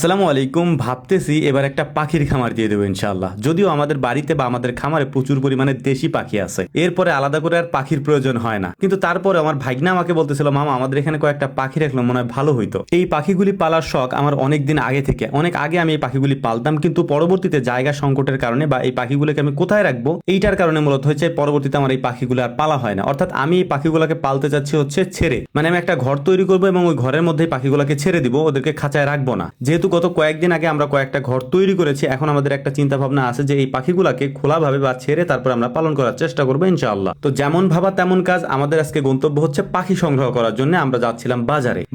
আসসালামু আলাইকুম। ভাবতেছি এবার একটা পাখির খামার দিয়ে দেবো ইনশাআল্লাহ। যদিও আমাদের বাড়িতে বা আমাদের খামারে প্রচুর পরিমাণে দেশি পাখি আছে, এরপরে আলাদা করে আর পাখির প্রয়োজন হয় না। কিন্তু তারপরে আমার ভাইগনা আমাকে বলতেছিল, মামা আমাদের এখানে কয়েকটা পাখি রাখলে মনে হয় ভালো হইতো। এই পাখিগুলি পালার শখ আমার অনেক দিন আগে থেকে, অনেক আগে আমি এই পাখিগুলি পালতাম, কিন্তু পরবর্তীতে জায়গা সংকটের কারণে বা এই পাখিগুলোকে আমি কোথায় রাখবো এইটার কারণে মূলত হচ্ছে পরবর্তীতে আমার এই পাখিগুলো আর পালা হয় না। অর্থাৎ আমি এই পাখিগুলোকে পালতে চাচ্ছি হচ্ছে ছেড়ে, মানে আমি একটা ঘর তৈরি করবো এবং ওই ঘরের মধ্যে পাখিগুলোকে ছেড়ে দিব, ওদেরকে খাঁচায় রাখবো না। যেহেতু গত কয়েকদিন আগে আমরা কয়েকটা ঘর তৈরি করেছি, এখন আমাদের একটা চিন্তা ভাবনা আছে যে এই পাখিগুলোকে খোলাভাবে বা ছেড়ে তারপর আমরা পালন করার চেষ্টা করবো ইনশাআল্লাহ। তো যেমন ভাবা তেমন কাজ, আমাদের আজকে গন্তব্য হচ্ছে পাখি সংগ্রহ করার জন্য। আমরা যাচ্ছিলাম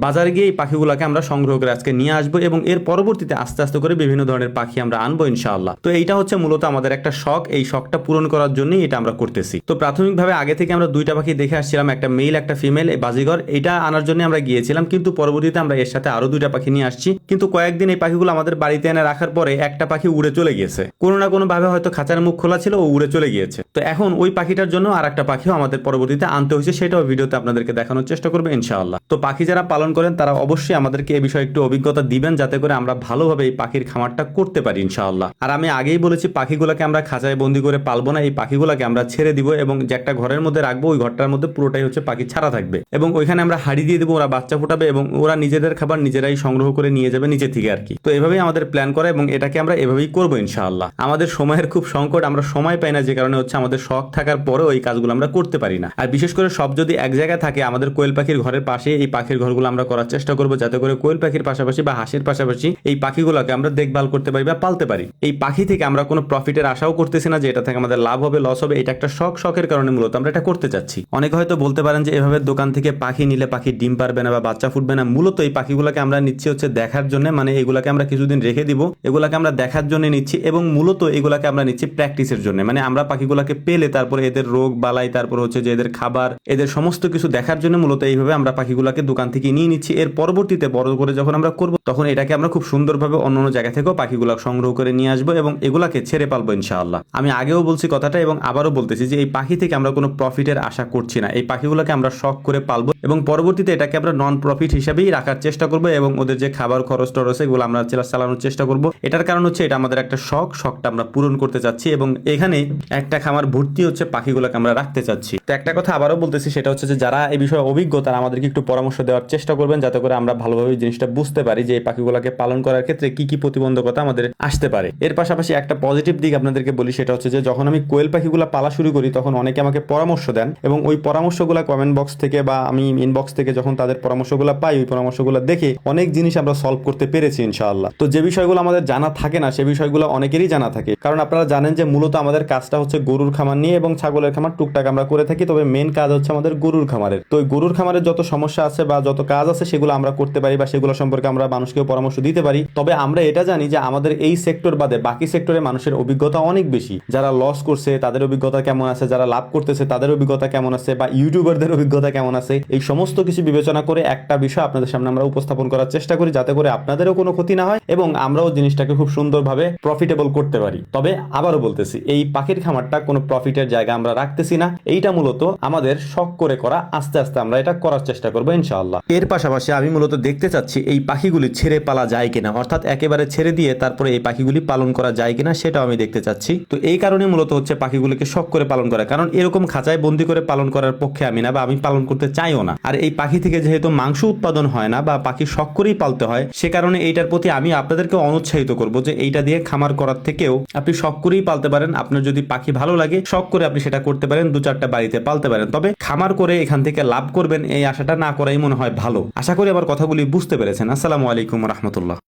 বাজারে গিয়ে এই পাখিগুলোকে আমরা সংগ্রহ করে আজকে নিয়ে আসবো এবং এর পরবর্তীতে আস্তে আস্তে করে বিভিন্ন ধরনের পাখি আমরা আনবো ইনশাআল্লাহ। তো এইটা হচ্ছে মূলত আমাদের একটা শখ, এই শখটা পূরণ করার জন্যই এটা আমরা করতেছি। তো প্রাথমিকভাবে আগে থেকে আমরা দুইটা পাখি দেখে আসছিলাম, একটা মেল একটা ফিমেল বাজিঘর, এটা আনার জন্য আমরা গিয়েছিলাম, কিন্তু পরবর্তীতে আমরা এর সাথে আরো দুইটা পাখি নিয়ে আসছি। কিন্তু কয়েকদিন এই পাখিগুলো আমাদের বাড়িতে এনে রাখার পরে একটা পাখি উড়ে চলে গিয়েছে, কোনো না কোনো ভাবে হয়তো খাঁচার মুখ খোলা ছিল, ও উড়ে চলে গিয়েছে। তো এখন ওই পাখিটার জন্য আর একটা পাখিও আমাদের পরবর্তীতে আনতে হয়েছে, সেটাও ভিডিওতে আপনাদেরকে দেখানোর চেষ্টা করবো ইনশাআল্লাহ। তো পাখি যারা পালন করেন তারা অবশ্যই আমাদেরকে এই বিষয়ে একটু অভিজ্ঞতা দিবেন, যাতে করে আমরা ভালোভাবে এই পাখির খামারটা করতে পারি ইনশাআল্লাহ। আর আমি আগেই বলেছি, পাখিগুলোকে আমরা খাঁচায় বন্দি করে পালবো না, এই পাখিগুলোকে আমরা ছেড়ে দিব এবং যে একটা ঘরের মধ্যে রাখবো, ওই ঘরটার মধ্যে পুরোটাই হচ্ছে পাখি ছাড়া থাকবে এবং ওইখানে আমরা হাড়ি দিয়ে দেবো, ওরা বাচ্চা ফুটাবে এবং ওরা নিজেদের খাবার নিজেরাই সংগ্রহ করে নিয়ে যাবে নিচে থেকে আর কি। তো এভাবেই আমাদের প্ল্যান করা এবং এটাকে আমরা এভাবেই করবো ইনশাআল্লাহ। আমাদের সময়ের খুব সংকট, আমরা সময় পাই না, যে কারণে হচ্ছে আমাদের শখ থাকার পরেও এই কাজগুলো আমরা করতে পারি না। আর বিশেষ করে সব যদি এক জায়গায় থাকে, আমাদের কোয়েল পাখির ঘরের পাশে এই পাখির ঘরগুলো আমরা করার চেষ্টা করবো, যাতে করে কোয়েল পাখির পাশাপাশি বা হাঁসের পাশাপাশি এই পাখিগুলোকে আমরা দেখভাল করতে পারি বা পালতে পারি। এই পাখি থেকে আমরা কোনো প্রফিটের আশাও করতেছি না যে এটা থেকে আমাদের লাভ হবে লস হবে, এটা একটা শখের কারণে মূলত আমরা এটা করতে চাচ্ছি। অনেকে হয়তো বলতে পারেন যে এভাবে দোকান থেকে পাখি নিলে পাখি ডিম পারবে না বা বাচ্চা ফুটবে না। মূলত এই পাখিগুলোকে আমরা নিচ্ছি হচ্ছে দেখার জন্য, মানে এগুলাকে আমরা কিছুদিন রেখে দিব, এগুলাকে আমরা দেখার জন্য নিচ্ছি এবং মূলত এগুলাকে আমরা নিচ্ছি প্র্যাকটিসের জন্য। মানে আমরা পাখিগুলোকে পেলে তারপরে এদের রোগ বালাই, তারপর হচ্ছে যে এদের খাবার, এদের সমস্ত কিছু দেখার জন্য মূলত এইভাবে আমরা পাখিগুলোকে দোকান থেকে নিয়ে নিচ্ছি। এর পরবর্তীতে বড় করে যখন আমরা করব, তখন এটাকে আমরা খুব সুন্দরভাবে অন্য জায়গা থেকেও পাখিগুলো সংগ্রহ করে নিয়ে আসবো এবং এগুলাকে ছেড়ে পালবো ইনশাআল্লাহ। আমি আগেও বলছি কথাটা এবং আবারও বলতেছি যে এই পাখি থেকে আমরা কোনো প্রফিটের আশা করছি না। এই পাখিগুলোকে আমরা শখ করে পালবো এবং পরবর্তীতে এটাকে আমরা নন প্রফিট হিসাবেই রাখার চেষ্টা করবো এবং ওদের যে খাবার খরচ টরচ এগুলো আমরা চালানোর চেষ্টা করবো। এটার কারণ হচ্ছে এটা আমাদের একটা শখটা আমরা পূরণ করতে চাচ্ছি এবং এখানে একটা খামার ভর্তি হচ্ছে পাখিগুলোকে আমরা রাখতে চাচ্ছি। তো একটা কথা আবারও বলতেছি, সেটা হচ্ছে যে যারা এই বিষয়ে অভিজ্ঞ তারা আমাদেরকে একটু পরামর্শ দেওয়ার চেষ্টা করবেন, যাতে করে আমরা ভালোভাবে জিনিসটা বুঝতে পারি যে এই পাখিগুলোকে পালন করার ক্ষেত্রে কি কি প্রতিবন্ধকতা আমাদের আসতে পারে। এর পাশাপাশি একটা পজিটিভ দিক আপনাদেরকে বলি, সেটা হচ্ছে যে যখন আমি কোয়েল পাখিগুলো পালা শুরু করি, তখন অনেকে আমাকে পরামর্শ দেন এবং ওই পরামর্শগুলো কমেন্ট বক্স থেকে বা আমি ইনবক্স থেকে যখন তাদের পরামর্শগুলো পাই, ওই পরামর্শগুলো দেখে অনেক জিনিস আমরা সলভ করতে পেরেছি ইনশাআল্লাহ। তো যে বিষয়গুলো আমাদের জানা থাকে না, সে বিষয়গুলো অনেকেরই জানা থাকে, কারণ আপনারা জানেন যে মূলত আমাদের কাজটা হচ্ছে গরুর খামার নিয়ে এবং ছাগলের খামার টুকটাক আমরা করে থাকি, তবে মেন কাজ হচ্ছে আমাদের গরুর খামারের। তো ওই গরুর খামারের যত সমস্যা আছে বা যত কাজ আছে সেগুলো আমরা করতে পারি বা সেগুলো সম্পর্কে আমরা মানুষকে পরামর্শ দিতে পারি। তবে আমরা এটা জানি যে আমাদের এই সেক্টর বাদে বাকি সেক্টরে মানুষের অভিজ্ঞতা অনেক বেশি। যারা লস করছে তাদের অভিজ্ঞতা কেমন আছে, যারা লাভ করতেছে তাদের অভিজ্ঞতা কেমন আছে, বা ইউটিউবারদের অভিজ্ঞতা কেমন আছে, এই সমস্ত কিছু বিবেচনা করে একটা বিষয় আপনাদের সামনে আমরা উপস্থাপন করার চেষ্টা করি, যাতে করে আপনাদেরও কোনো ক্ষতি না হয় এবং আমরাও জিনিসটাকে খুব সুন্দরভাবে প্রফিটেবল করতে পারি। তবে আবারও বলতেছি, এই পাখির খামারটা কোনো প্রফিটের জায়গা আমরা রাখতেছি না, এইটা মূলত আমাদের শখ করে করা। আস্তে আস্তে আমরা এটা করার চেষ্টা করবো ইনশাআল্লাহ। এর পাশাপাশি আমি মূলত দেখতে চাচ্ছি এই পাখিগুলি ছেড়ে পালা যায় কিনা, অর্থাৎ একেবারে ছেড়ে দিয়ে তারপরে এই পাখিগুলি পালন করা যায় কিনা সেটাও আমি দেখতে চাচ্ছি। তো এই কারণে মূলত হচ্ছে পাখিগুলিকে শখ করে পালন করা, কারণ এরকম খাঁচায় বন্দি করে পালন করার পক্ষে আমি না, বা আমি পালন করতে চাইও না। আর এই পাখি থেকে যেহেতু মাংস উৎপাদন হয় না বা পাখি শখ করেই পালতে হয়, সে কারণে এইটার প্রতি আমি আপনাদেরকে অনুৎসাহিত করবো যে এইটা দিয়ে খামার করার থেকেও আপনি শখ করেই পালতে পারেন। আপনার যদি পাখি ভালো লাগে, শখ করে আপনি সেটা করতে পারেন, দু চারটা বাড়িতে পালতে পারেন। তবে খামার করে এখান থেকে লাভ করবেন এই আশাটা না করাই মনে হয় ভালো। আশা করি আবার কথাগুলি বুঝতে পেরেছেন। আসসালামু আলাইকুম রহমতুল্লাহ।